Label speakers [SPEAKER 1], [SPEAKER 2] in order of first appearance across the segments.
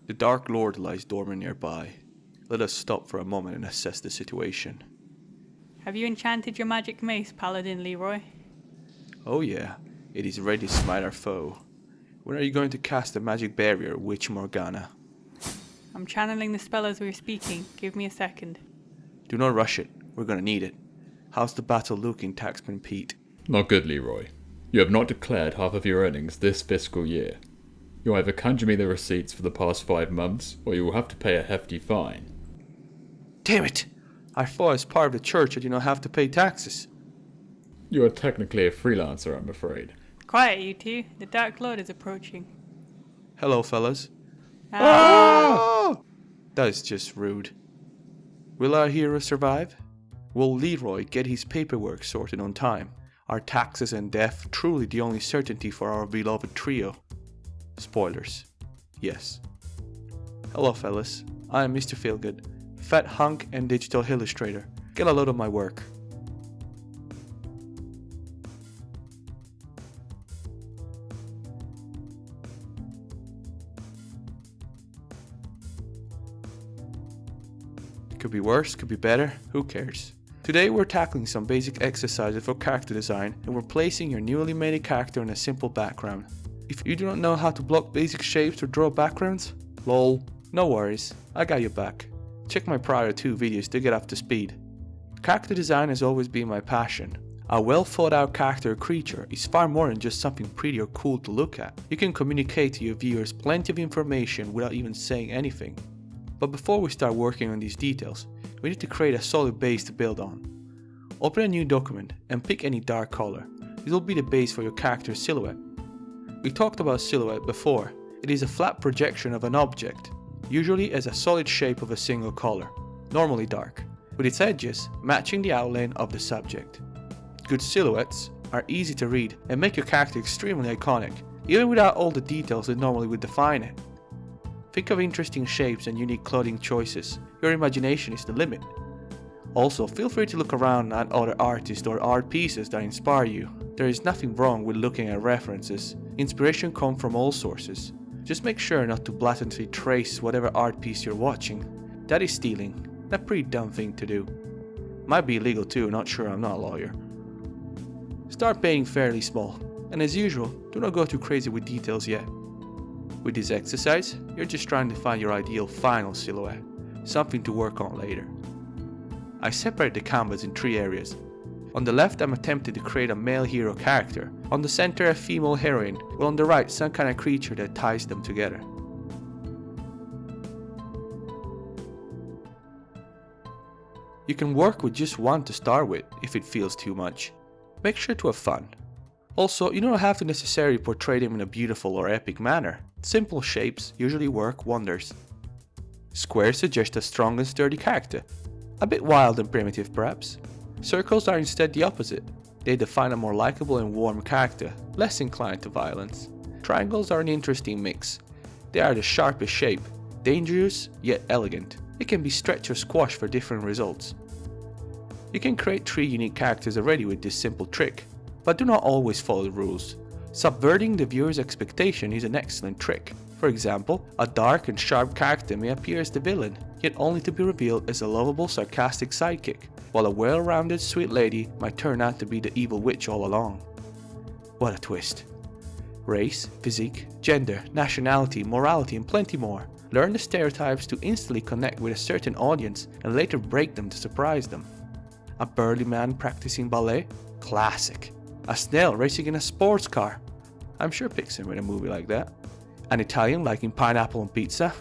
[SPEAKER 1] The Dark Lord lies dormant nearby. Let us stop for a moment and assess the situation.
[SPEAKER 2] Have you enchanted your magic mace, Paladin Leroy?
[SPEAKER 1] Oh yeah, it is ready to smite our foe. When are you going to cast the magic barrier, Witch Morgana?
[SPEAKER 2] I'm channeling the spell as we're speaking. Give me a second.
[SPEAKER 1] Do not rush it. We're gonna need it. How's the battle looking, Taxman Pete?
[SPEAKER 3] Not good, Leroy. You have not declared half of your earnings this fiscal year. You'll either conjure me the receipts for the past 5 months, or you will have to pay a hefty fine.
[SPEAKER 1] Damn it! I thought as part of the church I did not have to pay taxes.
[SPEAKER 3] You are technically a freelancer, I'm afraid.
[SPEAKER 2] Quiet, you two. The Dark Lord is approaching.
[SPEAKER 1] Hello, fellas.
[SPEAKER 2] Ah!
[SPEAKER 1] That is just rude. Will our hero survive? Will Leroy get his paperwork sorted on time? Are taxes and death truly the only certainty for our beloved trio? Spoilers. Yes. Hello, fellas. I am Mr. Feelgood, fat hunk and digital illustrator. Get a load of my work. Could be worse, could be better, who cares? Today we're tackling some basic exercises for character design and we're placing your newly made character in a simple background. If you do not know how to block basic shapes or draw backgrounds, lol, no worries, I got your back. Check my prior 2 videos to get up to speed. Character design has always been my passion. A well thought out character or creature is far more than just something pretty or cool to look at. You can communicate to your viewers plenty of information without even saying anything. But before we start working on these details, we need to create a solid base to build on. Open a new document and pick any dark color. This will be the base for your character's silhouette. We talked about silhouette before. It is a flat projection of an object, usually as a solid shape of a single color, normally dark, with its edges matching the outline of the subject. Good silhouettes are easy to read and make your character extremely iconic, even without all the details that normally would define it. Think of interesting shapes and unique clothing choices. Your imagination is the limit. Also, feel free to look around at other artists or art pieces that inspire you. There is nothing wrong with looking at references. Inspiration comes from all sources. Just make sure not to blatantly trace whatever art piece you're watching. That is stealing. A pretty dumb thing to do. Might be illegal too, not sure, I'm not a lawyer. Start painting fairly small, and as usual, do not go too crazy with details yet. With this exercise, you're just trying to find your ideal final silhouette, something to work on later. I separate the canvas in 3 areas. On the left, I'm attempting to create a male hero character, on the center a female heroine, while on the right some kind of creature that ties them together. You can work with just one to start with if it feels too much. Make sure to have fun. Also, you don't have to necessarily portray them in a beautiful or epic manner. Simple shapes usually work wonders. Squares suggest a strong and sturdy character. A bit wild and primitive perhaps. Circles are instead the opposite. They define a more likable and warm character, less inclined to violence. Triangles are an interesting mix. They are the sharpest shape, dangerous yet elegant. It can be stretched or squashed for different results. You can create 3 unique characters already with this simple trick, but do not always follow the rules. Subverting the viewer's expectation is an excellent trick. For example, a dark and sharp character may appear as the villain, yet only to be revealed as a lovable, sarcastic sidekick, while a well-rounded, sweet lady might turn out to be the evil witch all along. What a twist. Race, physique, gender, nationality, morality, and plenty more. Learn the stereotypes to instantly connect with a certain audience and later break them to surprise them. A burly man practicing ballet? Classic. A snail racing in a sports car? I'm sure Pixar made a movie like that. An Italian liking pineapple on pizza?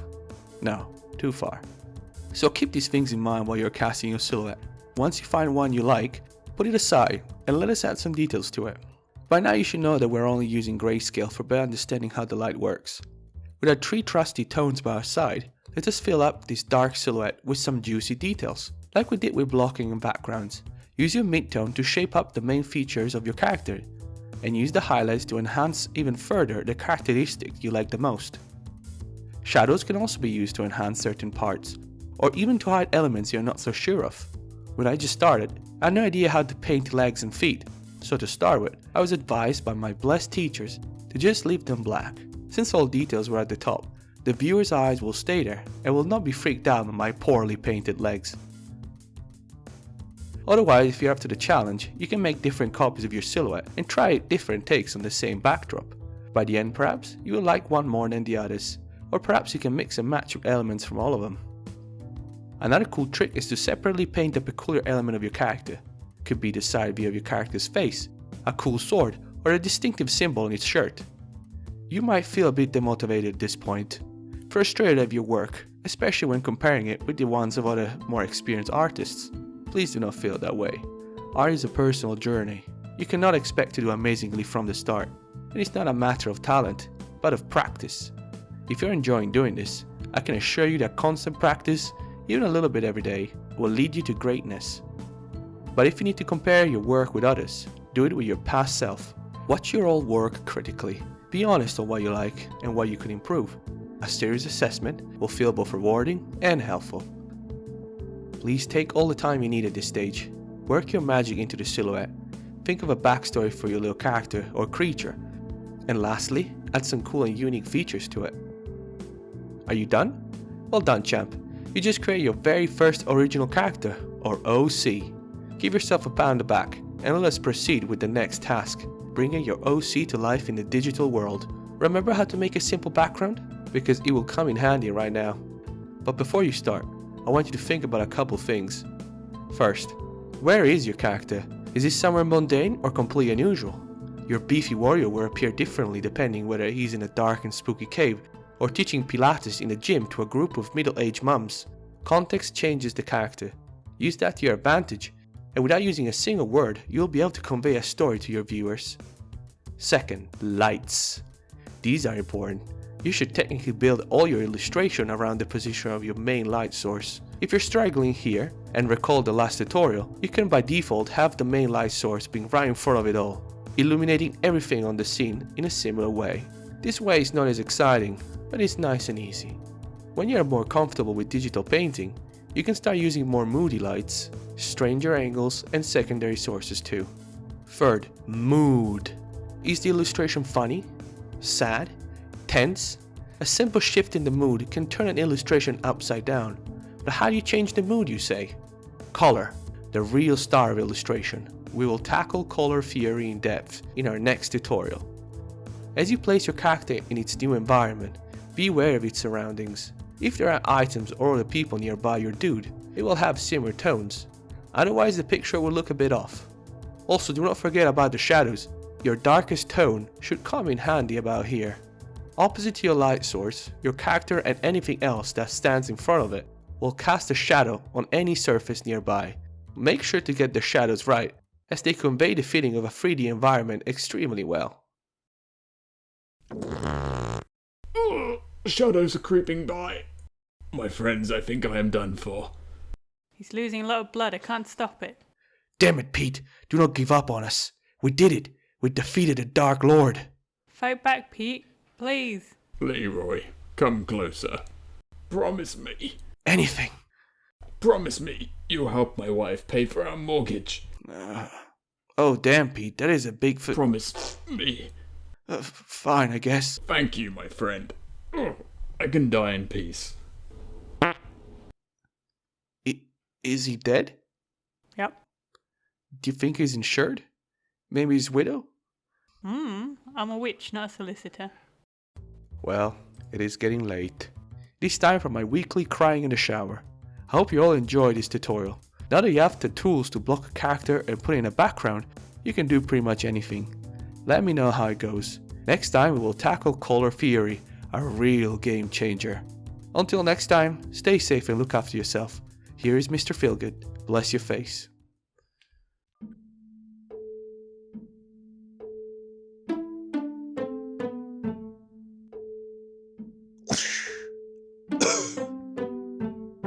[SPEAKER 1] No, too far. So keep these things in mind while you're casting your silhouette. Once you find one you like, put it aside and let us add some details to it. By now you should know that we're only using grayscale for better understanding how the light works. With our 3 trusty tones by our side, let us fill up this dark silhouette with some juicy details, like we did with blocking and backgrounds. Use your midtone to shape up the main features of your character, and use the highlights to enhance even further the characteristics you like the most. Shadows can also be used to enhance certain parts, or even to hide elements you're not so sure of. When I just started, I had no idea how to paint legs and feet, so to start with, I was advised by my blessed teachers to just leave them black. Since all details were at the top, the viewer's eyes will stay there and will not be freaked out by my poorly painted legs. Otherwise, if you're up to the challenge, you can make different copies of your silhouette and try different takes on the same backdrop. By the end perhaps, you will like one more than the others, or perhaps you can mix and match elements from all of them. Another cool trick is to separately paint a peculiar element of your character. Could be the side view of your character's face, a cool sword, or a distinctive symbol on its shirt. You might feel a bit demotivated at this point, frustrated of your work, especially when comparing it with the ones of other more experienced artists. Please do not feel that way. Art is a personal journey. You cannot expect to do amazingly from the start, and it's not a matter of talent, but of practice. If you're enjoying doing this, I can assure you that constant practice, even a little bit every day, will lead you to greatness. But if you need to compare your work with others, do it with your past self. Watch your old work critically. Be honest on what you like and what you could improve. A serious assessment will feel both rewarding and helpful. Please take all the time you need at this stage. Work your magic into the silhouette. Think of a backstory for your little character or creature. And lastly, add some cool and unique features to it. Are you done? Well done, champ. You just created your very first original character, or OC. Give yourself a pat on the back, and let us proceed with the next task, bringing your OC to life in the digital world. Remember how to make a simple background? Because it will come in handy right now. But before you start, I want you to think about a couple things. First, where is your character? Is he somewhere mundane or completely unusual? Your beefy warrior will appear differently depending whether he's in a dark and spooky cave or teaching Pilates in a gym to a group of middle-aged mums. Context changes the character. Use that to your advantage, and without using a single word, you'll be able to convey a story to your viewers. Second, lights. These are important. You should technically build all your illustration around the position of your main light source. If you're struggling here, and recall the last tutorial, you can by default have the main light source being right in front of it all, illuminating everything on the scene in a similar way. This way is not as exciting, but it's nice and easy. When you are more comfortable with digital painting, you can start using more moody lights, stranger angles, and secondary sources too. Third, mood. Is the illustration funny? Sad? Tense? A simple shift in the mood can turn an illustration upside down. But how do you change the mood, you say? Color, the real star of illustration. We will tackle color theory in depth in our next tutorial. As you place your character in its new environment, be aware of its surroundings. If there are items or other people nearby your dude, it will have similar tones. Otherwise the picture will look a bit off. Also, do not forget about the shadows. Your darkest tone should come in handy about here. Opposite to your light source, your character and anything else that stands in front of it will cast a shadow on any surface nearby. Make sure to get the shadows right, as they convey the feeling of a 3D environment extremely well.
[SPEAKER 3] Shadows are creeping by. My friends, I think I am done for.
[SPEAKER 2] He's losing a lot of blood. I can't stop it.
[SPEAKER 1] Damn it, Pete. Do not give up on us. We did it. We defeated the Dark Lord.
[SPEAKER 2] Fight back, Pete. Please.
[SPEAKER 3] Leroy, come closer. Promise me.
[SPEAKER 1] Anything.
[SPEAKER 3] Promise me you'll help my wife pay for our mortgage.
[SPEAKER 1] Oh, damn, Pete. That is a big
[SPEAKER 3] Promise me.
[SPEAKER 1] Fine, I guess.
[SPEAKER 3] Thank you, my friend. I can die in peace.
[SPEAKER 1] Is he dead?
[SPEAKER 2] Yep.
[SPEAKER 1] Do you think he's insured? Maybe his widow?
[SPEAKER 2] I'm a witch, not a solicitor.
[SPEAKER 1] Well, it is getting late. It is time for my weekly crying in the shower. I hope you all enjoyed this tutorial. Now that you have the tools to block a character and put in a background, you can do pretty much anything. Let me know how it goes. Next time we will tackle color theory, a real game changer. Until next time, stay safe and look after yourself. Here is Mr. Feelgood. Bless your face.